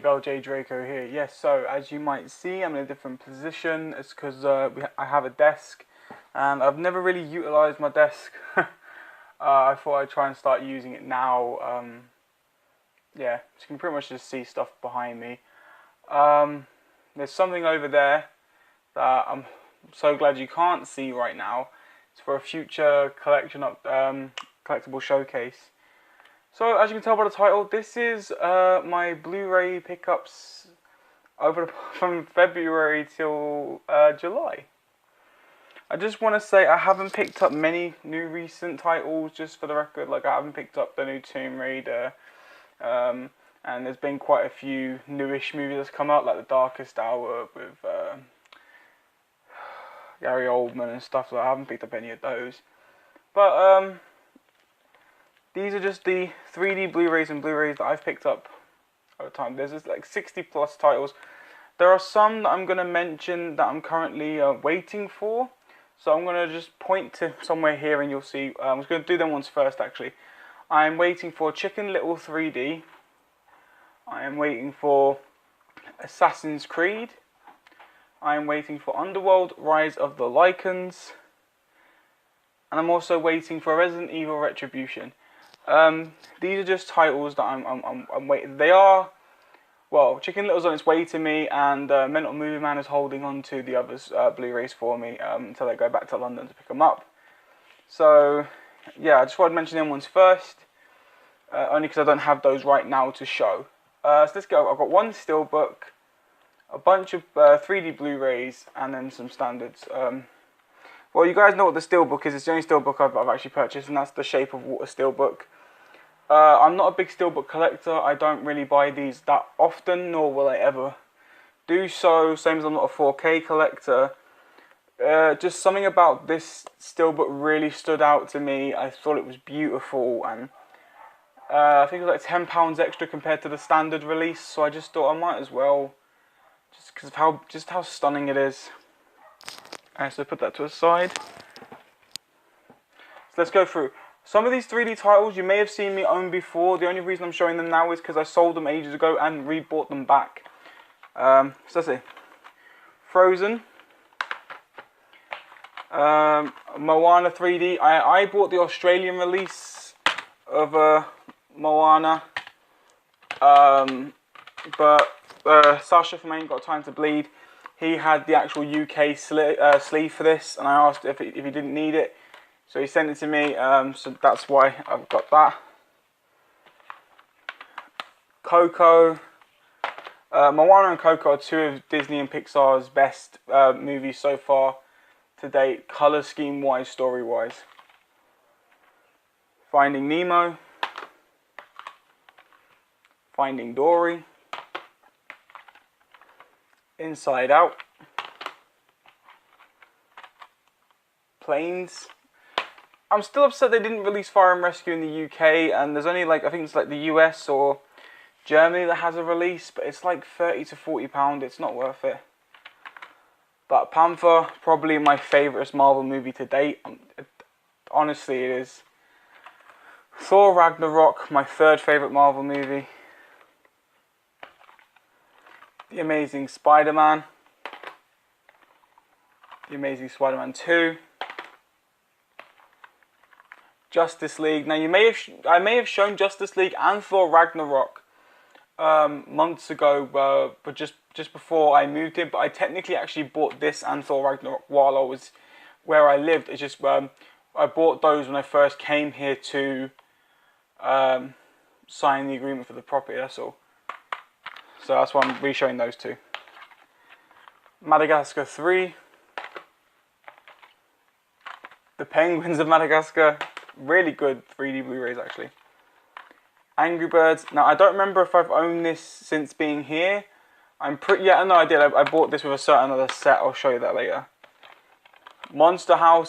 LJ Draco here. Yes, so as you might see, I'm in a different position. It's because I have a desk, and I've never really utilized my desk. I thought I'd try and start using it now. Yeah, so you can pretty much just see stuff behind me. There's something over there that I'm so glad you can't see right now. It's for a future collection of collectible showcase. So as you can tell by the title, this is my Blu-ray pickups from February till July. I just want to say I haven't picked up many new recent titles, just for the record. Like, I haven't picked up the new Tomb Raider, and there's been quite a few newish movies that's come out, like The Darkest Hour with Gary Oldman and stuff. So I haven't picked up any of those, but these are just the 3D Blu-rays and Blu-rays that I've picked up over time. There's just like 60 plus titles. There are some that I'm going to mention that I'm currently waiting for. So I'm going to just point to somewhere here and you'll see. I'm just going to do them ones first actually. I'm waiting for Chicken Little 3D. I am waiting for Assassin's Creed. I am waiting for Underworld Rise of the Lycans. And I'm also waiting for Resident Evil Retribution. These are just titles that I'm waiting. They are, well, Chicken Little's on its way to me, and Mental Movie Man is holding on to the others Blu-rays for me until I go back to London to pick them up. So yeah, I just wanted to mention them ones first, only because I don't have those right now to show. So let's go. I've got one steelbook, a bunch of 3D Blu-rays, and then some standards. Well, you guys know what the steelbook is. It's the only steelbook I've actually purchased, and that's the Shape of Water steelbook. I'm not a big steelbook collector. I don't really buy these that often, nor will I ever do so. Same as I'm not a 4K collector. Just something about this steelbook really stood out to me. I thought it was beautiful, and I think it was like £10 extra compared to the standard release. So I just thought I might as well, just because of how stunning it is. Alright, so put that to a side. So let's go through. Some of these 3D titles you may have seen me own before. The only reason I'm showing them now is because I sold them ages ago and rebought them back. So let's see. Frozen. Moana 3D. I bought the Australian release of Moana. But Sasha from Ain't Got Time to Bleed, he had the actual UK sleeve for this, and I asked if he didn't need it. So he sent it to me, so that's why I've got that. Coco. Moana and Coco are two of Disney and Pixar's best movies so far to date, colour scheme wise, story wise. Finding Nemo. Finding Dory. Inside Out. Planes. I'm still upset they didn't release Fire and Rescue in the UK, and there's only like, I think it's like the US or Germany that has a release, but it's like £30 to £40. It's not worth it. Black Panther, probably my favourite Marvel movie to date. Honestly, it is. Thor Ragnarok, my third favourite Marvel movie. The Amazing Spider-Man. The Amazing Spider-Man 2. Justice League. Now I may have shown Justice League and Thor Ragnarok months ago, but just before I moved here. But I technically actually bought this and Thor Ragnarok while I was where I lived. It's just I bought those when I first came here to sign the agreement for the property. That's all. So that's why I'm re-showing those two. Madagascar 3. The Penguins of Madagascar. Really good 3D Blu-rays actually. Angry Birds. Now I don't remember if I've owned this since being here. Yeah, no, I did. I bought this with a certain other set. I'll show you that later. Monster House.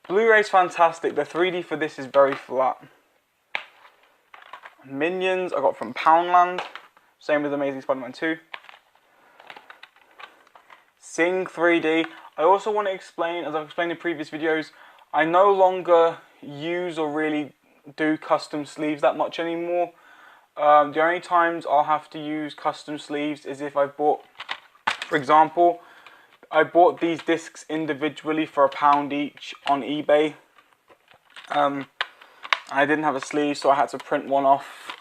Blu-ray's fantastic. The 3D for this is very flat. Minions I got from Poundland. Same with Amazing Spider-Man 2. Sing 3D. I also want to explain, as I've explained in previous videos, I no longer use or really do custom sleeves that much anymore. The only times I'll have to use custom sleeves is if I bought, for example, I bought these discs individually for £1 each on eBay. I didn't have a sleeve, so I had to print one off.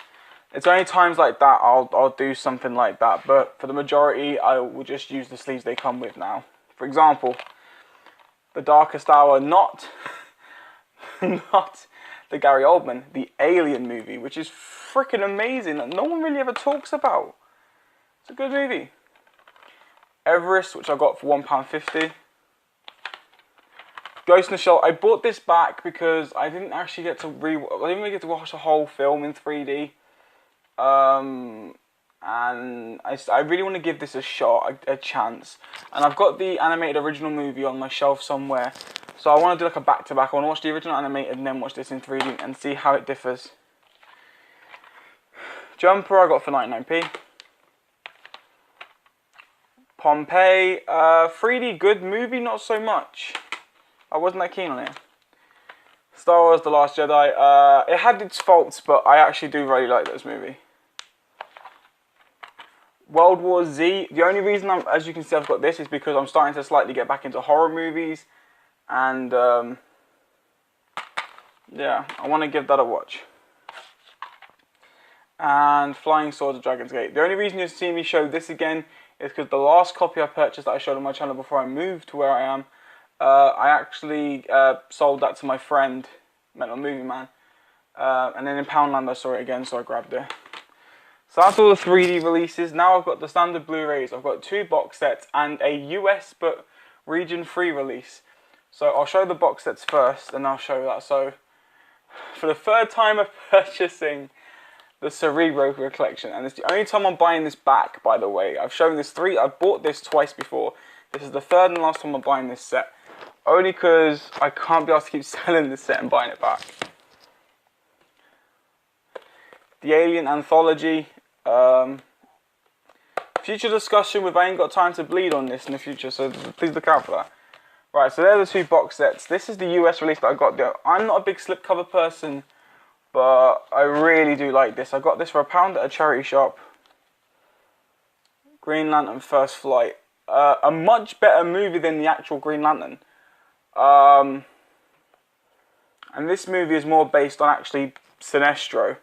It's only times like that I'll do something like that, but for the majority I will just use the sleeves they come with now. For example, The Darkest Hour, not the Gary Oldman, the Alien movie, which is freaking amazing that no one really ever talks about. It's a good movie. Everest, which I got for £1.50. Ghost in the Shell. I bought this back because I didn't actually get to watch the whole film in 3D. And I really want to give this a shot, a chance. And I've got the animated original movie on my shelf somewhere. So I want to do like a back-to-back. I want to watch the original animated and then watch this in 3D and see how it differs. Jumper I got for 99p. Pompeii, 3D good movie, not so much. I wasn't that keen on it. Star Wars The Last Jedi, it had its faults, but I actually do really like this movie. World War Z, the only reason as you can see I've got this is because I'm starting to slightly get back into horror movies. And yeah, I want to give that a watch. And Flying Swords of Dragon's Gate. The only reason you'll see me show this again is because the last copy I purchased that I showed on my channel before I moved to where I am, I actually sold that to my friend, Mental Movie Man, and then in Poundland I saw it again, so I grabbed it. So that's all the 3D releases. Now I've got the standard Blu-rays. I've got 2 box sets and a US but region free release. So I'll show the box sets first, and I'll show that. So for the 3rd time of purchasing the Cerebro collection, and it's the only time I'm buying this back, by the way. I've bought this twice before. This is the 3rd and last time I'm buying this set. Only because I can't be asked to keep selling this set and buying it back. The Alien Anthology. Future discussion with I Ain't Got Time to Bleed on this in the future, so please look out for that. Right, so they're the 2 box sets. This is the US release that I got there. I'm not a big slipcover person, but I really do like this. I got this for £1 at a charity shop. Green Lantern First Flight. A much better movie than the actual Green Lantern. And this movie is more based on actually Sinestro.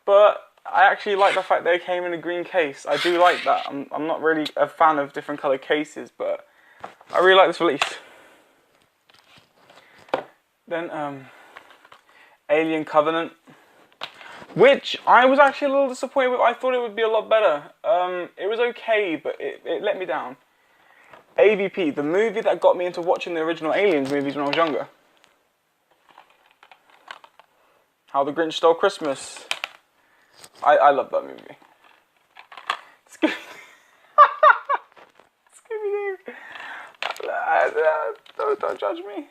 But I actually like the fact they came in a green case. I do like that. I'm not really a fan of different coloured cases, but I really like this release. Then Alien Covenant, which I was actually a little disappointed with. I thought it would be a lot better. It was okay, but it let me down. AVP, the movie that got me into watching the original Aliens movies when I was younger. How the Grinch Stole Christmas. I love that movie. Scooby-Doo. Don't judge me.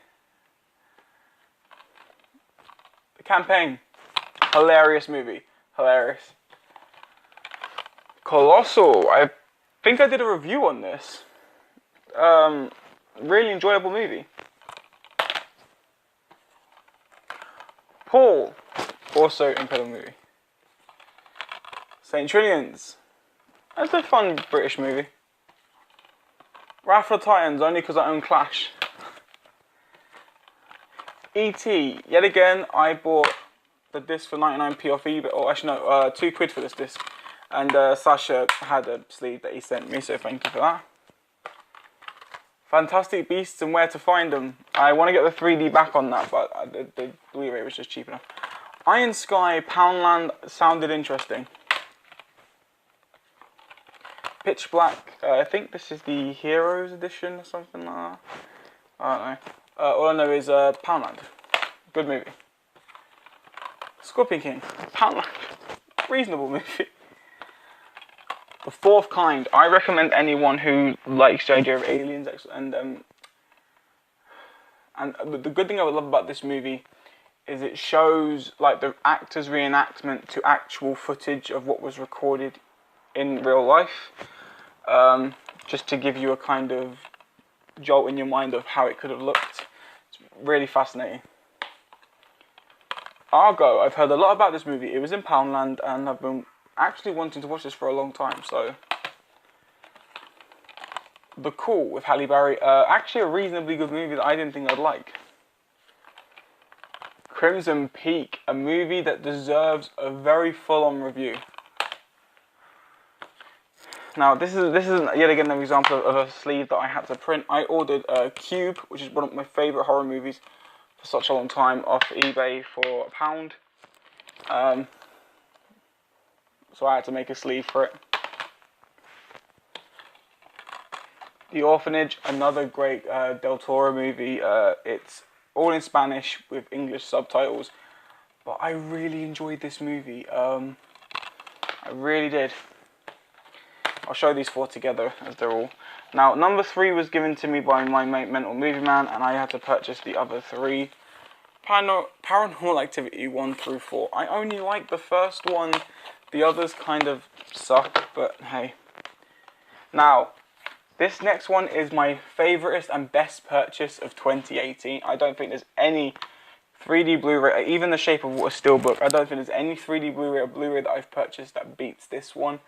The Campaign. Hilarious movie. Hilarious. Colossal. I think I did a review on this. Really enjoyable movie. Paul. Also incredible movie. St. Trillians. That's a fun British movie. Wrath of the Titans, only because I own Clash. E.T. Yet again, I bought the disc for 99p off eBay. Or actually no, £2 for this disc. And Sasha had a sleeve that he sent me, so thank you for that. Fantastic Beasts and Where to Find Them. I want to get the 3D back on that, but the Blu-ray was just cheap enough. Iron Sky, Poundland sounded interesting. Pitch Black, I think this is the Heroes edition or something like that. I don't know. All I know is Poundland. Good movie. Scorpion King, Poundland. Reasonable movie. The Fourth Kind. I recommend anyone who likes the idea of aliens and the good thing I would love about this movie is it shows like the actor's reenactment to actual footage of what was recorded in real life. Just to give you a kind of jolt in your mind of how it could have looked. It's really fascinating. Argo. I've heard a lot about this movie. It was in Poundland, and I've been actually wanting to watch this for a long time. So, The Call with Halle Berry. Actually, a reasonably good movie that I didn't think I'd like. Crimson Peak, a movie that deserves a very full-on review. Now, this is yet again an example of a sleeve that I had to print. I ordered Cube, which is one of my favourite horror movies for such a long time, off eBay for £1. So I had to make a sleeve for it. The Orphanage, another great Del Toro movie. It's all in Spanish with English subtitles, but I really enjoyed this movie. I really did. I'll show these 4 together as they're all. Now, number 3 was given to me by my mate Mental Movie Man, and I had to purchase the other 3. Paranormal Activity 1 through 4. I only like the first one. The others kind of suck, but hey. Now, this next one is my favouriteest and best purchase of 2018. I don't think there's any 3D Blu-ray, even The Shape of Water Steelbook, I don't think there's any 3D Blu-ray or Blu-ray that I've purchased that beats this one.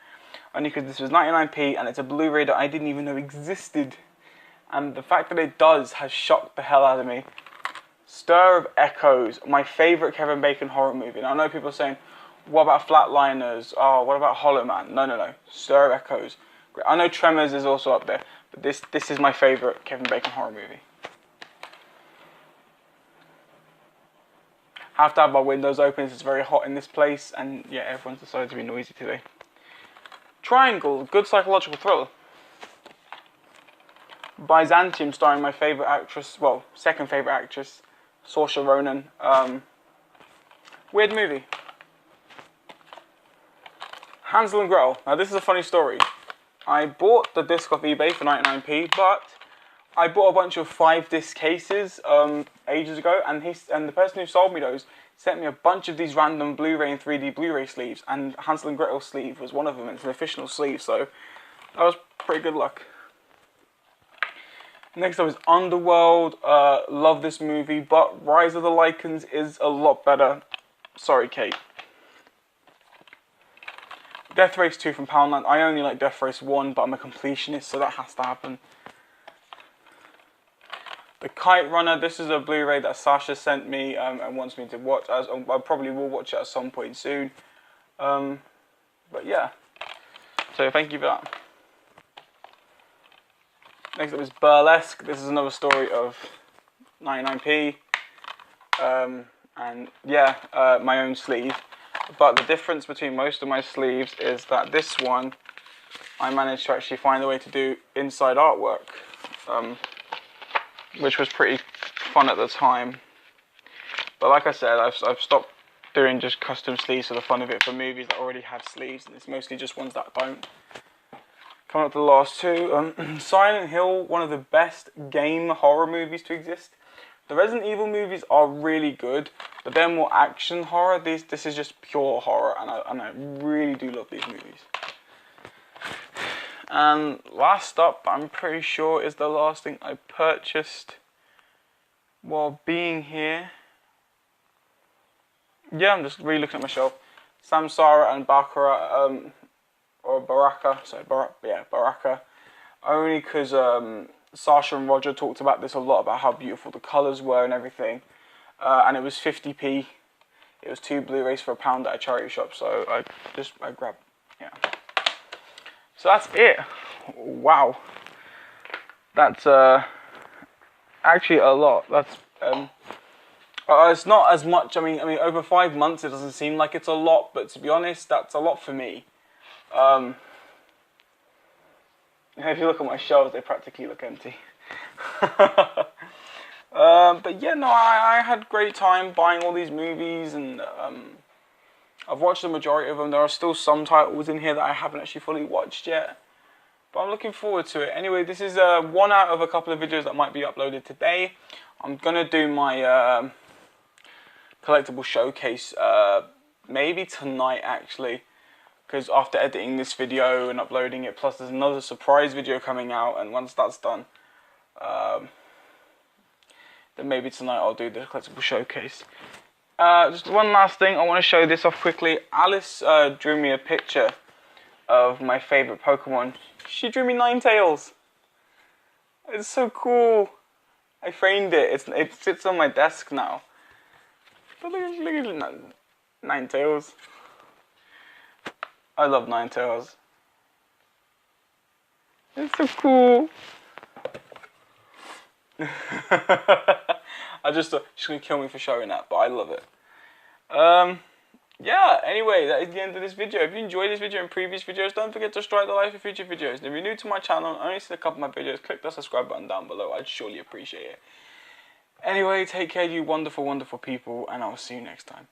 Only because this was 99p and it's a Blu-ray that I didn't even know existed. And the fact that it does has shocked the hell out of me. Stir of Echoes, my favourite Kevin Bacon horror movie. Now I know people are saying, what about Flatliners? Oh, what about Hollow Man? No. Stir of Echoes. I know Tremors is also up there, but this is my favourite Kevin Bacon horror movie. I have to have my windows open, it's very hot in this place, and yeah, everyone's decided to be noisy today. Triangle, good psychological thriller. Byzantium, starring my favourite actress, well, second favourite actress, Saoirse Ronan. Weird movie. Hansel and Gretel. Now this is a funny story. I bought the disc off eBay for 99p, but I bought a bunch of 5-disc cases ages ago, and the person who sold me those sent me a bunch of these random Blu-ray and 3D Blu-ray sleeves, and Hansel and Gretel sleeve was one of them. It's an official sleeve, so that was pretty good luck. Next up is Underworld. Love this movie, but Rise of the Lycans is a lot better. Sorry, Kate. Death Race 2 from Poundland. I only like Death Race 1, but I'm a completionist, so that has to happen. The Kite Runner. This is a Blu-ray that Sasha sent me and wants me to watch. I probably will watch it at some point soon. But yeah. So thank you for that. Next up is Burlesque. This is another story of 99p. And yeah, my own sleeve. But the difference between most of my sleeves is that this one, I managed to actually find a way to do inside artwork, which was pretty fun at the time. But like I said, I've stopped doing just custom sleeves for the fun of it for movies that already have sleeves, and it's mostly just ones that don't. Coming up to the last 2, Silent Hill, one of the best game horror movies to exist. The Resident Evil movies are really good, but they're more action horror. This is just pure horror, and I really do love these movies. And last up, I'm pretty sure is the last thing I purchased while being here. Yeah, I'm just really looking at my shelf. Samsara and Baccarat, or Baraka, sorry, Baraka. Only because Sasha and Roger talked about this a lot, about how beautiful the colours were and everything. And it was 50p. It was 2 Blu-rays for £1 at a charity shop, so I grabbed, yeah. So that's it. Wow. That's actually a lot. That's it's not as much. I mean, over 5 months, it doesn't seem like it's a lot, but to be honest, that's a lot for me. If you look at my shelves, they practically look empty. But yeah, no, I had great time buying all these movies, and I've watched the majority of them. There are still some titles in here that I haven't actually fully watched yet, but I'm looking forward to it. Anyway, this is one out of a couple of videos that might be uploaded today. I'm gonna do my collectible showcase maybe tonight, actually, because after editing this video and uploading it, plus there's another surprise video coming out, and once that's done, then maybe tonight I'll do the collectible showcase. Just one last thing, I want to show this off quickly. Alice drew me a picture of my favourite Pokemon. She drew me Ninetales. It's so cool. I framed it. It sits on my desk now. But look at Ninetales. I love Ninetales. It's so cool. I just thought she's gonna kill me for showing that, but I love it. Yeah, anyway, that is the end of this video. If you enjoyed this video and previous videos, don't forget to strike the like for future videos. And if you're new to my channel and only seen a couple of my videos, click the subscribe button down below. I'd surely appreciate it. Anyway, take care, you wonderful, wonderful people, and I'll see you next time.